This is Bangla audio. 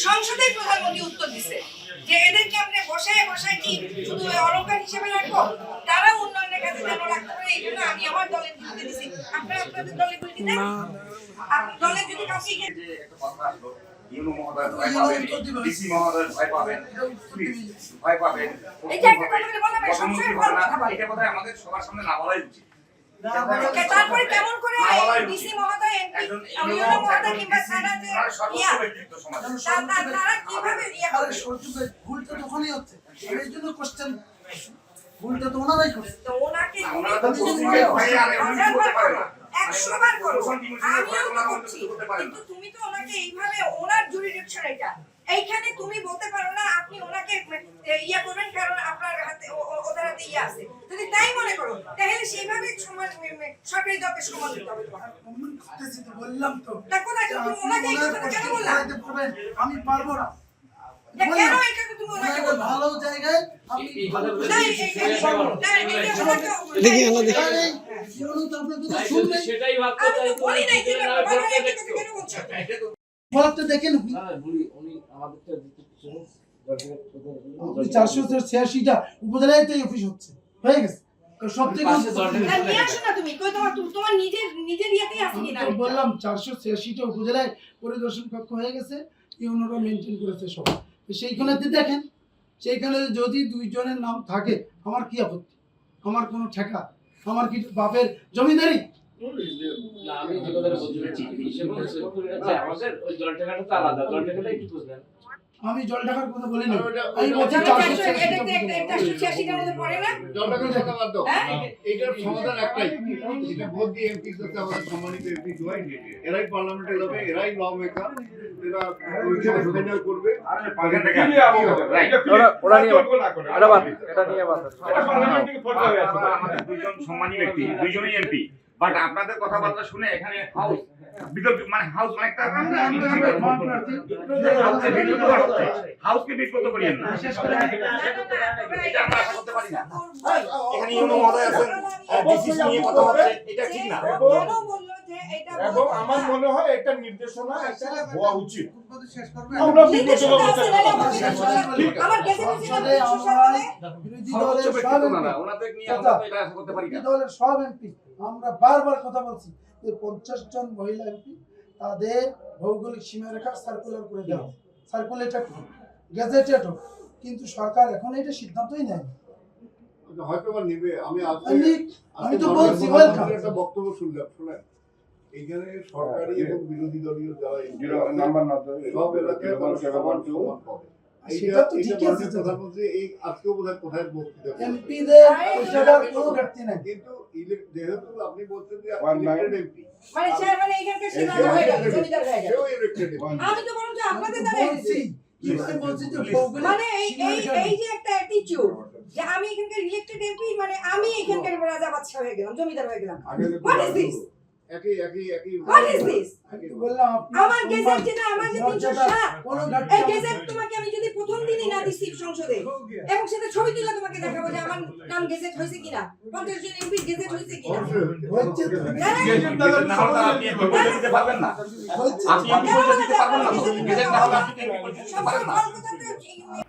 সংসদের প্রধানমন্ত্রী উত্তর দিছে যে এদেরকে আপনি বসায় বসায় কি শুধু অলংকার হিসেবে রাখবো, তারা উন্নয়নের কাজে যেন রাখতে পারে এই জন্য আমি আমার দলের বিরুদ্ধে দিছি। আপনারা আপনাদের দলের বিরুদ্ধে দেন, আপনি দলের যদি কাউকে ইউনো মহোদয় ভয় পাবেন, ডিসি মহোদয় ভয় পাবেন, ভয় পাবেন। এটা একটা কথা বলে বলা সবসময় বড় কথা বলে। এটা বোধহয় আমাদের সবার সামনে না বলাই উচিত। তারপরে কেমন করে ডিসি মহোদয় ইউনো মহোদয় কিংবা সারা যে তারা কিভাবে ভুলটা তখনই হচ্ছে, এই জন্য কোশ্চেন ভুলটা তো ওনারাই করছে। তো ওনাকে ওনারা তো করতে পারে না। 100 বার করো, আমিও তো করছি, কিন্তু তুমি তো ওনাকে এইভাবে ওনার জুরিডিকশন এটা এইখানে তুমি বলতে পারো না আপনি ওনাকে ইয়া করবেন কারণ আপনার হাতে ওদের হাতে ইয়া আছে। যদি তাই মনে করো তাহলে সেইভাবে সমান সরকারি দলকে সমান দিতে হবে। বললাম তো তা কোথায় তুমি ওনাকে এই কথাটা কেন বললা? আমি পারবো না। কেন এটা তুমি ওনাকে বললা? ভালো জায়গায় আমি সেটাই ভাবতে আমি তো বলি নাই যে কেন বলছো? ফলটা দেখেন উনি আমাদেরটা দিতে কিছু 486টা উপজেলায় তো অফিস হচ্ছে হয়ে গেছে। তো সব থেকে নিয়ে আসো না তুমি কই তোমার নিজের ইয়াতেই আছে কিনা বললাম 486টা উপজেলায় পরিদর্শন কক্ষ হয়ে গেছে, ইউনোরা মেনটেন করেছে সব। তো সেইখানেতে দেখেন, সেইখানে যদি দুইজনের নাম থাকে আমার কি আপত্তি? আমার কোনো ঠেকা, আমার কি বাপের জমিদারি? আমি যে কথাটা বলতে চাচ্ছি আমাদের ওই জল টাকাটা তো আলাদা, জল টাকাটা একটু বুঝবেন। আমি জল টাকার কথা বলি না, আমি বলছি এটা একটা 186টার মধ্যে পড়ে না। জল টাকার কথা বাদ দাও, এইটার সমাধান একটাই, এটা ভোট দিয়ে এমপি করতে আমাদের সম্মানিত এমপি হয়, এরাই পার্লামেন্টে যাবে, এরাই ল মেকার, এরা ওই ফাইনাল করবে। ওরা নিয়ে এটা নিয়ে বাদ আমাদের দুইজন সম্মানী ব্যক্তি, দুইজনই এমপি, বাট আপনাদের কথাবার্তা শুনে এখানে হাউস মানে হাউস অনেকটা হাউসকে বিব্রত করিয়েন না, এটা আমরা আশা করতে পারি না। এখানে ইউনো মহোদয় আছেন, ডিসিসি নিয়ে কথা হচ্ছে, এটা ঠিক না। এবং আমার মনে হয় এটা নির্দেশনা একটা হওয়া উচিত। শেষ করবে আমরা বিবেচনা করতে আমার কাছে বিরোধী দলের সব ওনাদের নিয়ে আমরা তো এটা আশা করতে পারি না। দলের সব এমপি আমরা বারবার কথা বলছি যে 50 জন মহিলা এমপি তাদের ভৌগোলিক সীমারেখা সার্কুলার করে দেওয়া, সার্কুলেটেড গেজেটেড হোক, কিন্তু সরকার এখন এটা সিদ্ধান্তই নেয়। হয়তো বা নেবে। আমি তো বলছি ওয়েলকাম। একটা বক্তব্য শুনলাম, শুনেন এইখানে সরকারি এবং বিরোধী দলীয় যারা সব এলাকায় সমান পাবে। সেটা তো ঠিকই আছে, প্রধানমন্ত্রী এই আজকেও বোধহয় কোথায় বক্তৃতা এমপিদের পয়সাটার কোনো ঘাটতি নাই, কিন্তু যেহেতু আপনি বলছেন যে ইলেক্টেড এমপি মানে স্যার মানে এইখানকার সীমানা হয়ে গেল, জমিদার হয়ে গেল। সেও ইলেক্টেড এমপি। আমি তো বললাম যে আপনাদের দ্বারা বলছি বলছি যে ভৌগোলিক মানে এই যে একটা অ্যাটিটিউড যে আমি এখানকার ইলেক্টেড এমপি মানে আমি এখানকার রাজা বাদশা হয়ে গেলাম, জমিদার হয়ে গেলাম। What is this? What is this? বললাম আমার গেজেট যেটা আমার যে 307 এই গেজেট তোমাকে আমি যদি প্রথম দিনই না দিছি সংসদে এবং সেটা ছবি তুলে তোমাকে দেখাবো যে আমার নাম গেজেট হয়েছে কিনা, 50 জন এমপি গেজেট হয়েছে কিনা। হচ্ছে গেজেট না হলে আপনি এমপি পরিচয় দিতে পারবেন না। আপনি এমপি পরিচয় দিতে পারবেন না। গেজেট না হলে আপনি এমপি পরিচয় দিতে পারবেন না।